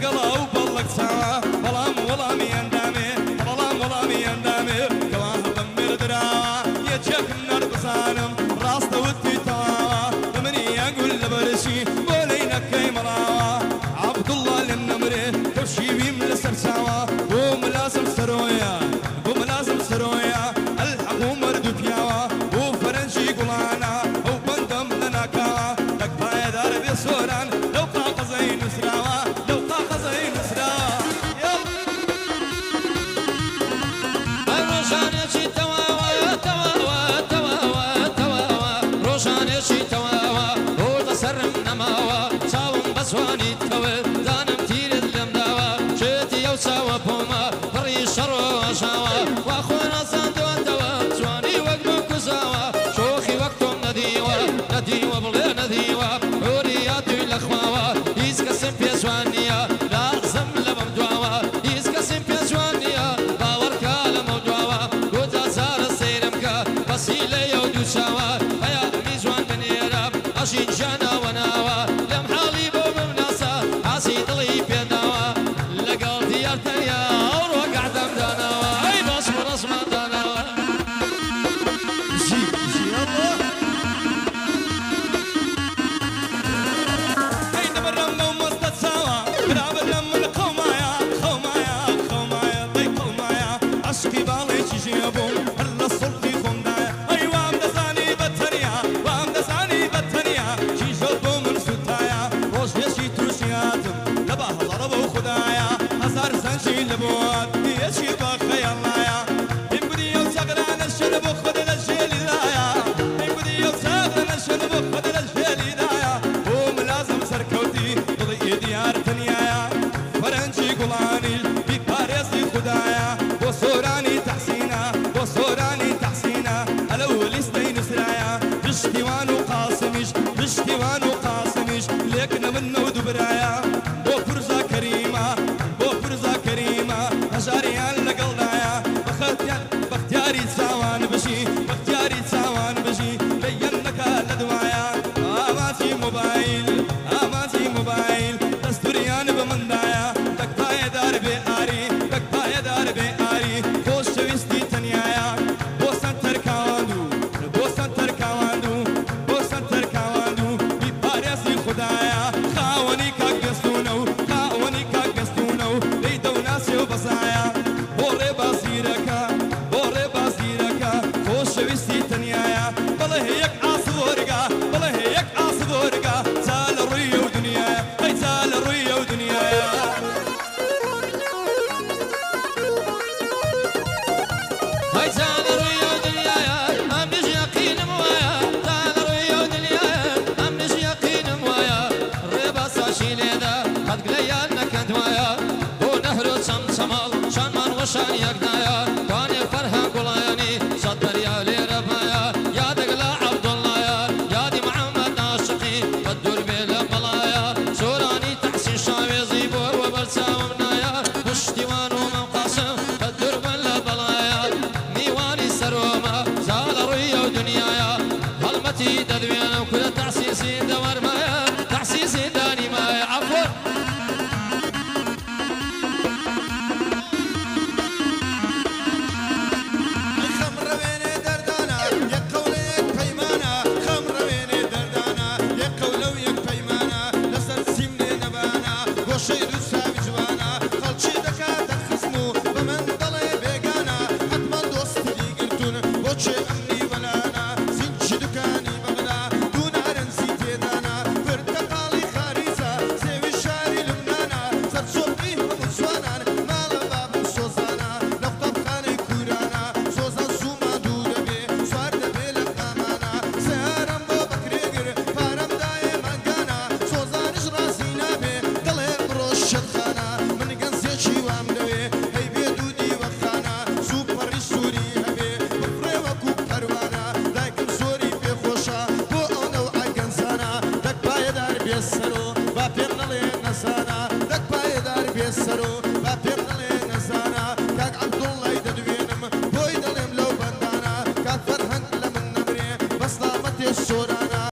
لەگەڵا و بەڵک چاوە بەڵام وەڵامی ئەندامێ بەڵام وەڵامی ئەندامێ کەوا هەڵم مردراوە یەکێکم نەربزانم ڕاستەوتی تەواوە بە منی یەنگول لە بەرشی بۆ لەی نەکەی مەڵاوە عەبدوڵڵا لێم نەمرێ کەوشیویم لەسەر چاوە بۆ ملازم سەرۆیە بۆ ملازم سەرۆیە ئەلحەق و مەرد و پیاوە بۆ فەرەنجی گوڵانە ئەو بەندەم لە ناکاوە لەک پایەدارە بێ سۆران لەو قاقەزەی نووسراوە لەو قاقەزەی نووسراوە ڕۆژانێکی تەواوە تەواوە تەواوە تەواوە ڕۆژانێکی تەواوە بۆ دەسەرم نەماوە چاوم بە جوانیت کەوت دانم تیرت لێم داوە شێتی ئەو چاوە پۆمە بڕی شەڕۆژاوە وا خۆ نەزاندوەتەوە جوانی وەک بە کوزاوە شۆخی وەک تۆم نەدیوە نەدیوە بڵێ نەدیوە هۆری یادووی لە خواوە هیچ کەسم پێ جوان نییە لازم لەمەم دواوە هیچ کەسم پێ جوان نییە باوەڕکە لەمە دواوە گۆتا جارە سەیرم کە بەسیلەیە و دووچاوە هەیە میزوان بنێرە ئەژین ژاناوە ناوە لەم حاڵی بۆ بمناسە ئاسی دڵی پێداوە لەگەڵ دیارتەنیا ئەو ڕۆگەعدەم داناوە ئەی باس و ڕەسمان داناوە پشتیوان و قاسمیش لێکنە من نەود و برایە بۆ پورزا کەریمە بۆ پورزا کەریمە هەژاریان لەگەڵدایە بەختیاری چاوان بژی بەختیاری چاوان بژی لەیەن نەکا لە دوایە ئاماتی موبایل ئاماتی موبایل دەستوریان بە مندایە دەک پایەدار بێ ئاری دەک پایەدار بێ ئاری خۆشەویستی تەنیایە بۆ سەنتەر کاواندوو بۆ سەنتەر کاواندوو بۆ سەنتەر کاواندوو بیپارێزی خوددایە خاوەنی کاک گەستونە و خاوەنی کاک گەستونە و لەی دەوناسێ و بەزایە بۆ ڕێبازیرەکە بۆ ڕێبازیرەکە خۆشەویستی تەنیایە بەڵێ هەیەک ئاسڵ وەرگا بەڵێ هەیەک ئاسڵ وەرگا جا لە ڕوویە و دنیایە ئەی جا لە ڕوویە و دنیایە شان یەکنایە وانێ فەرهە گوڵایانی سەد بەریا لێرە بایە یادەگەلا عەبدوڵڵایە یادی محەممەد ناشقی بە دوور بێ لە بەڵایە سۆرانی تەحسین شاوێزی بۆ وە بەرچاوم نایە پشتیوان و مەم قاسم بە دوور بن لە بەڵایە میوانی سەرۆمە زا لە ڕوویە و دنیایە هەڵمەتی دەدوێنە و کورە تەحسیسی دەوەرمایە تەحسیسی دانیمایە عەفوە سەرۆ با پێم نەڵێ نەسانە دەک پایەدار بێ سەرۆ